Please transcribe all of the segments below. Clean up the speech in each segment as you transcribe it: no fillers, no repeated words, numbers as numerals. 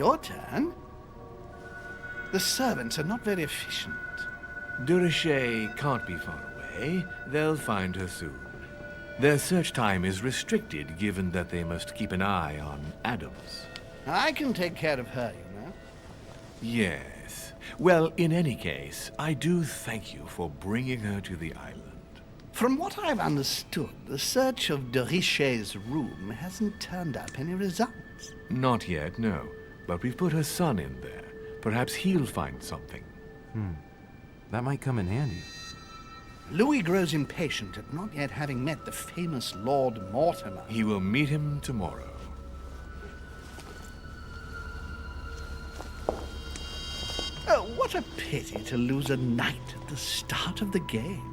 your turn. The servants are not very efficient. De Richet can't be far away. They'll find her soon. Their search time is restricted, given that they must keep an eye on Adams. I can take care of her, you know. Yes. Well, in any case, I do thank you for bringing her to the island. From what I've understood, the search of de Richet's room hasn't turned up any results. Not yet, no. But we've put her son in there. Perhaps he'll find something. That might come in handy. Louis grows impatient at not yet having met the famous Lord Mortimer. He will meet him tomorrow. Oh, what a pity to lose a knight at the start of the game.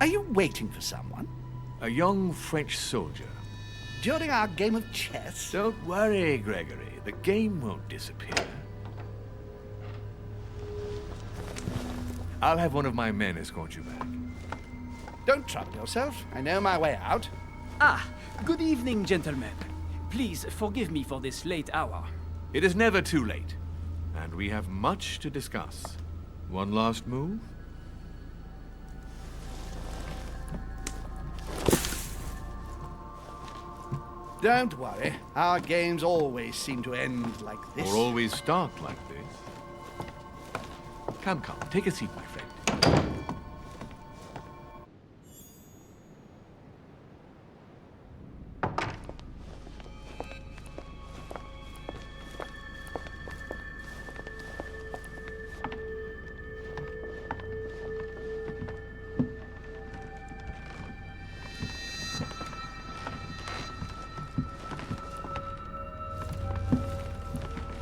Are you waiting for someone? A young French soldier. During our game of chess? Don't worry, Gregory. The game won't disappear. I'll have one of my men escort you back. Don't trouble yourself. I know my way out. Ah, good evening, gentlemen. Please forgive me for this late hour. It is never too late, and we have much to discuss. One last move? Don't worry. Our games always seem to end like this. Or always start like this. Come, take a seat, my friend.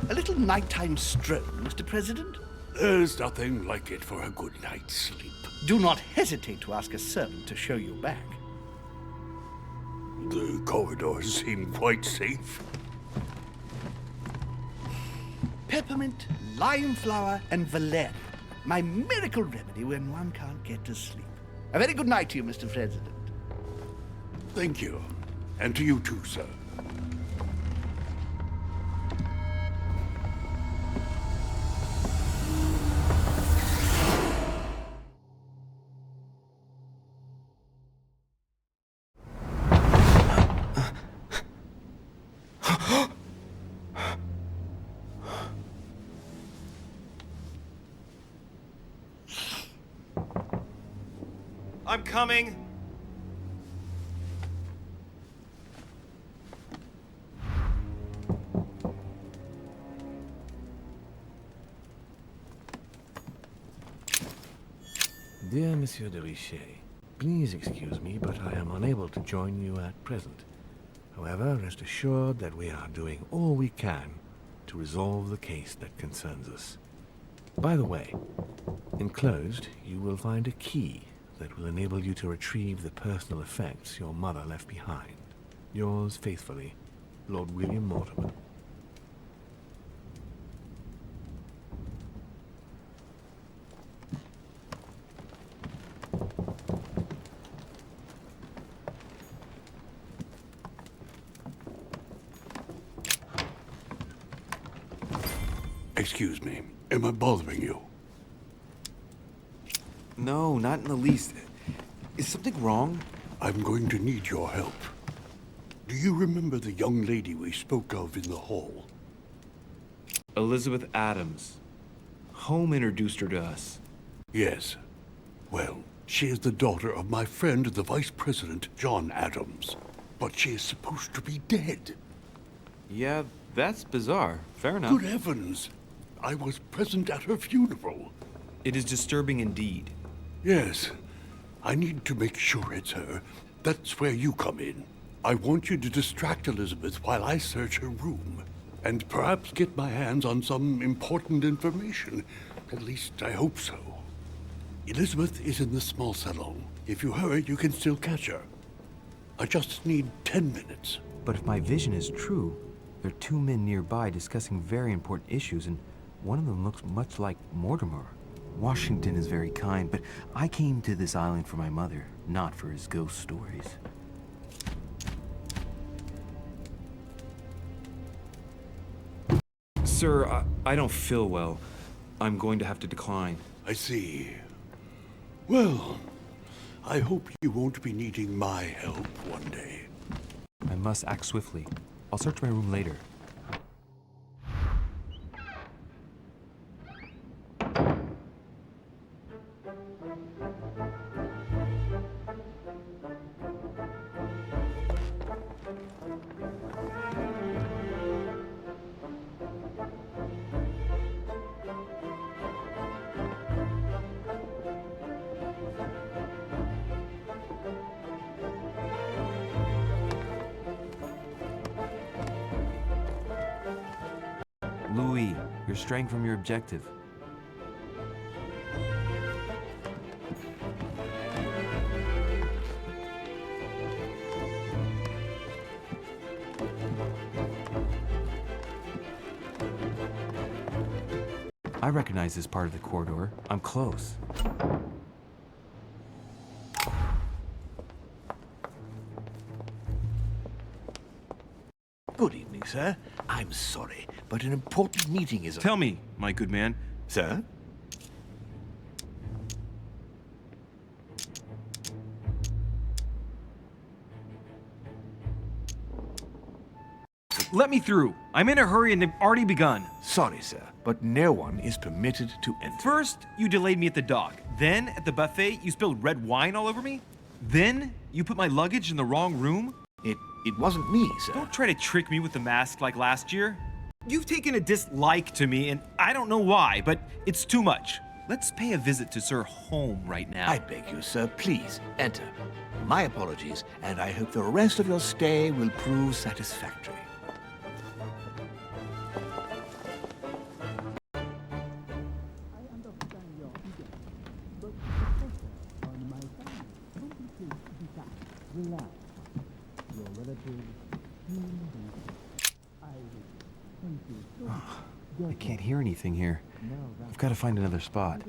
A little nighttime stroll, Mr. President? There's nothing like it for a good night's sleep. Do not hesitate to ask a servant to show you back. The corridors seem quite safe. Peppermint, lime flower, and valerian. My miracle remedy when one can't get to sleep. A very good night to you, Mr. President. Thank you. And to you too, sir. I'm coming. Dear Monsieur de Richet, please excuse me, but I am unable to join you at present. However, rest assured that we are doing all we can to resolve the case that concerns us. By the way, enclosed, you will find a key that will enable you to retrieve the personal effects your mother left behind. Yours faithfully, Lord William Mortimer. Excuse me. Am I bothering you? No, not in the least. Is something wrong? I'm going to need your help. Do you remember the young lady we spoke of in the hall? Elizabeth Adams. Home introduced her to us. Yes. Well, she is the daughter of my friend, the Vice President, John Adams. But she is supposed to be dead. Yeah, that's bizarre. Fair enough. Good heavens! I was present at her funeral. It is disturbing indeed. Yes. I need to make sure it's her. That's where you come in. I want you to distract Elizabeth while I search her room. And perhaps get my hands on some important information. At least, I hope so. Elizabeth is in the small salon. If you hurry, you can still catch her. I just need 10 minutes. But if my vision is true, there are two men nearby discussing very important issues, and one of them looks much like Mortimer. Washington is very kind, but I came to this island for my mother, not for his ghost stories. Sir, I don't feel well. I'm going to have to decline. I see. Well, I hope you won't be needing my help one day. I must act swiftly. I'll search my room later. Louis, you're straying from your objective. I recognize this part of the corridor. I'm close. Good evening, sir. I'm sorry, but an important meeting is... Tell me, my good man. Sir? Let me through. I'm in a hurry and they've already begun. Sorry, sir, but no one is permitted to enter. First, you delayed me at the dock. Then, at the buffet, you spilled red wine all over me. Then, you put my luggage in the wrong room. It wasn't me, sir. Don't try to trick me with the mask like last year. You've taken a dislike to me, and I don't know why, but it's too much. Let's pay a visit to Sir Home right now. I beg you, sir, please enter. My apologies, and I hope the rest of your stay will prove satisfactory. I can't hear anything here. I've got to find another spot.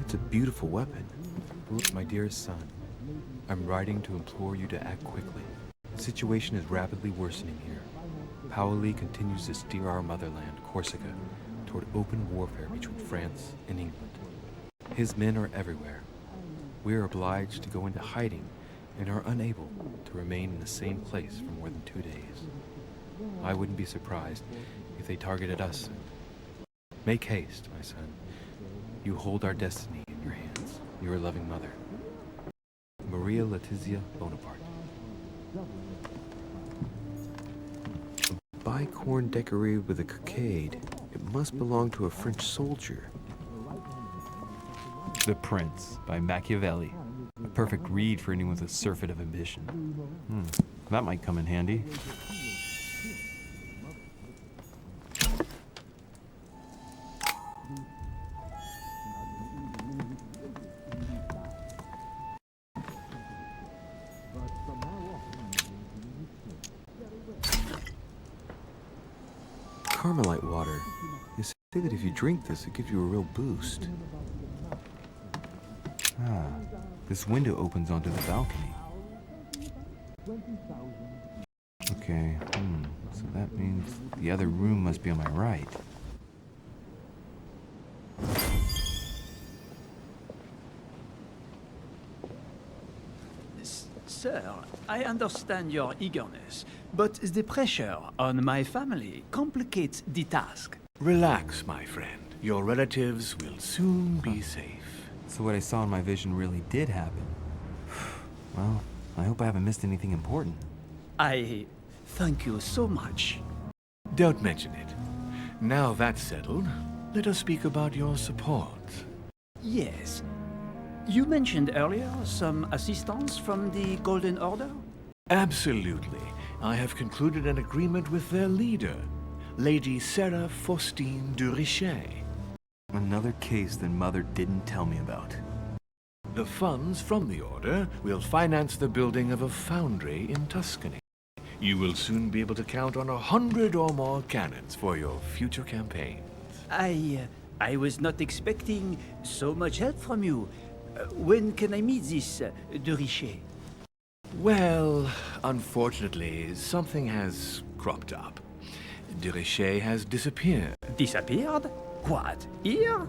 It's a beautiful weapon. My dearest son, I'm writing to implore you to act quickly. The situation is rapidly worsening here. Paoli continues to steer our motherland, Corsica, toward open warfare between France and England. His men are everywhere. We are obliged to go into hiding and are unable to remain in the same place for more than 2 days. I wouldn't be surprised if they targeted us. Make haste, my son. You hold our destiny in your hands. Your loving mother, Maria Letizia Bonaparte. A bicorn decorated with a cockade. It must belong to a French soldier. The Prince by Machiavelli. A perfect read for anyone with a surfeit of ambition. That might come in handy. Carmelite water. You say that if you drink this, it gives you a real boost. This window opens onto the balcony. Okay, so that means the other room must be on my right. Sir, I understand your eagerness, but the pressure on my family complicates the task. Relax, my friend. Your relatives will soon be safe. So what I saw in my vision really did happen. Well, I hope I haven't missed anything important. I thank you so much. Don't mention it. Now that's settled, let us speak about your support. Yes. You mentioned earlier some assistance from the Golden Order? Absolutely. I have concluded an agreement with their leader, Lady Sarah Faustine de Richet. Another case that Mother didn't tell me about. The funds from the order will finance the building of a foundry in Tuscany. You will soon be able to count on 100 or more cannons for your future campaigns. I was not expecting so much help from you. When can I meet this de Richet? Well, unfortunately, something has cropped up. De Richet has disappeared. Disappeared? What, here?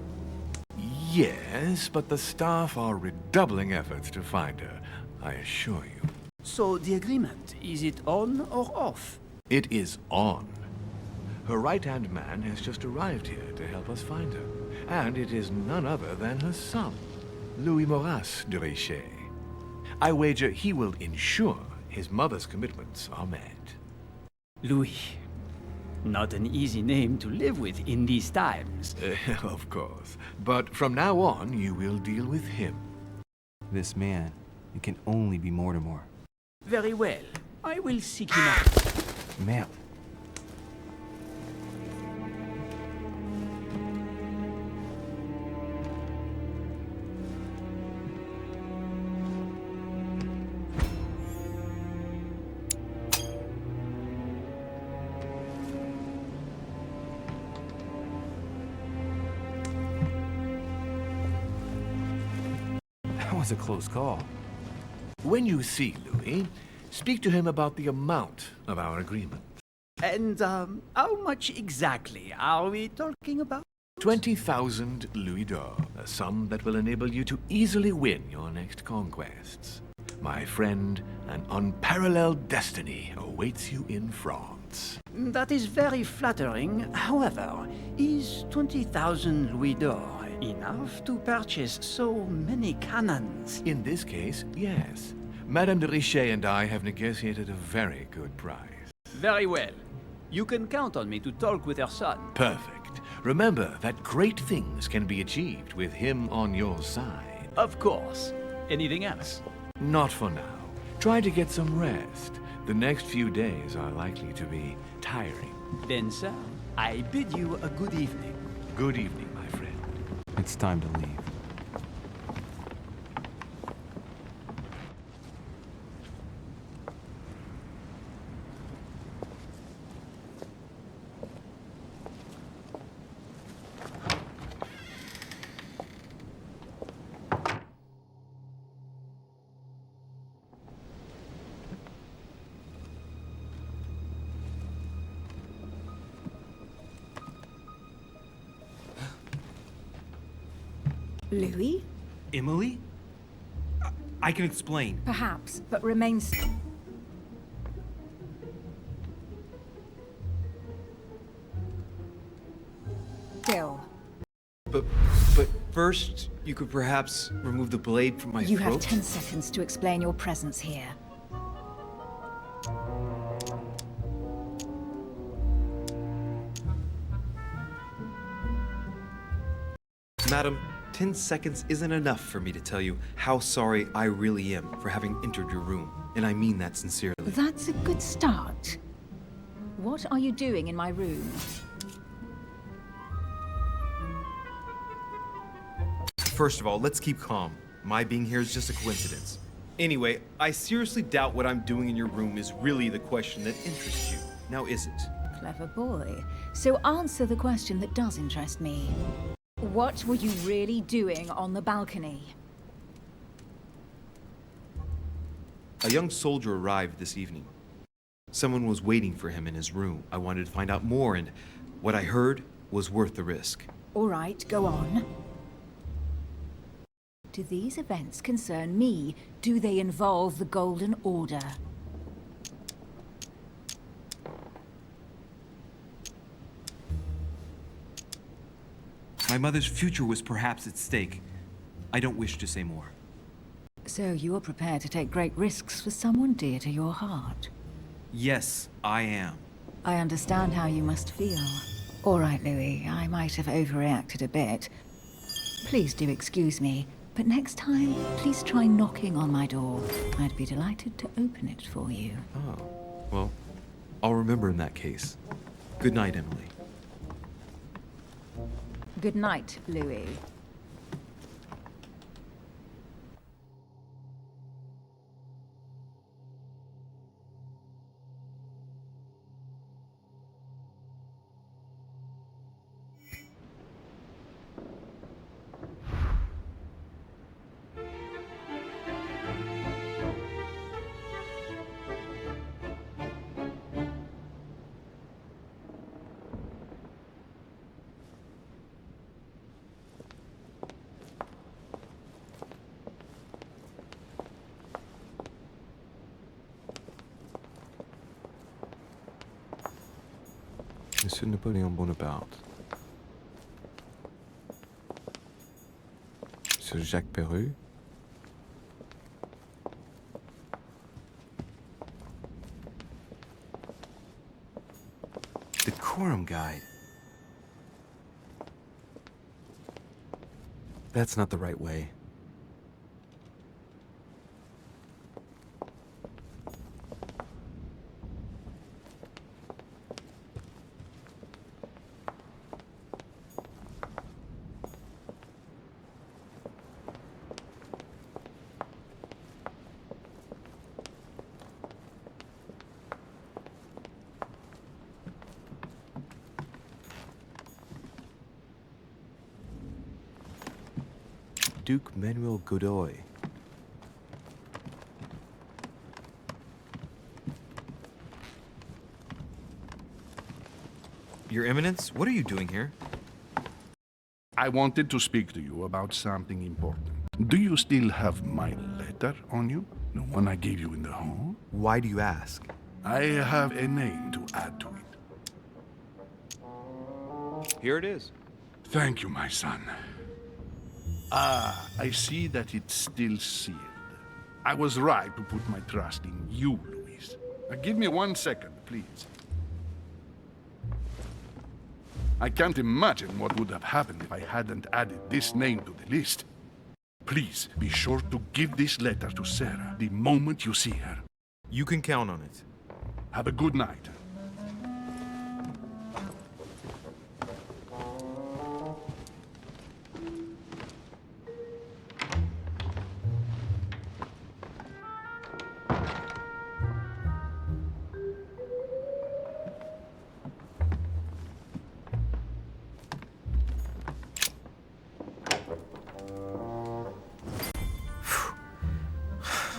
Yes, but the staff are redoubling efforts to find her, I assure you. So the agreement, is it on or off? It is on. Her right-hand man has just arrived here to help us find her, and it is none other than her son, Louis Moras de Richet. I wager he will ensure his mother's commitments are met. Louis. Not an easy name to live with in these times. Of course. But from now on, you will deal with him. This man, it can only be Mortimer. Very well. I will seek him out. Ma'am. That was a close call. When you see Louis, speak to him about the amount of our agreement. And, how much exactly are we talking about? 20,000 louis d'or, a sum that will enable you to easily win your next conquests. My friend, an unparalleled destiny awaits you in France. That is very flattering. However, is 20,000 louis d'or enough to purchase so many cannons? In this case, yes. Madame de Richet and I have negotiated a very good price. Very well. You can count on me to talk with her son. Perfect. Remember that great things can be achieved with him on your side. Of course. Anything else? Not for now. Try to get some rest. The next few days are likely to be tiring. Then, sir, I bid you a good evening. Good evening, my friend. It's time to leave. Louis? Emily? I can explain. Perhaps, but remain still. But first, you could perhaps remove the blade from my You throat? have 10 seconds to explain your presence here. Madam, 10 seconds isn't enough for me to tell you how sorry I really am for having entered your room, and I mean that sincerely. That's a good start. What are you doing in my room? First of all, let's keep calm. My being here is just a coincidence. Anyway, I seriously doubt what I'm doing in your room is really the question that interests you. Now, is it? Clever boy. So answer the question that does interest me. What were you really doing on the balcony? A young soldier arrived this evening. Someone was waiting for him in his room. I wanted to find out more, and what I heard was worth the risk. All right, go on. Do these events concern me? Do they involve the Golden Order? My mother's future was perhaps at stake. I don't wish to say more. So you are prepared to take great risks for someone dear to your heart? Yes, I am. I understand how you must feel. All right, Louis, I might have overreacted a bit. Please do excuse me, but next time, please try knocking on my door. I'd be delighted to open it for you. Oh, well, I'll remember in that case. Good night, Emily. Good night, Louis. Monsieur Napoleon Bonaparte. Monsieur Jacques Perru. Decorum guide. That's not the right way. Duke Manuel Godoy. Your Eminence, what are you doing here? I wanted to speak to you about something important. Do you still have my letter on you? The one I gave you in the hall? Why do you ask? I have a name to add to it. Here it is. Thank you, my son. Ah, I see that it's still sealed. I was right to put my trust in you, Louis. Now, give me 1 second, please. I can't imagine what would have happened if I hadn't added this name to the list. Please be sure to give this letter to Sarah the moment you see her. You can count on it. Have a good night.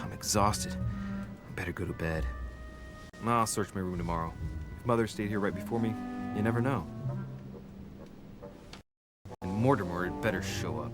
I'm exhausted. I better go to bed. I'll search my room tomorrow. If Mother stayed here right before me, you never know. And Mortimer had better show up.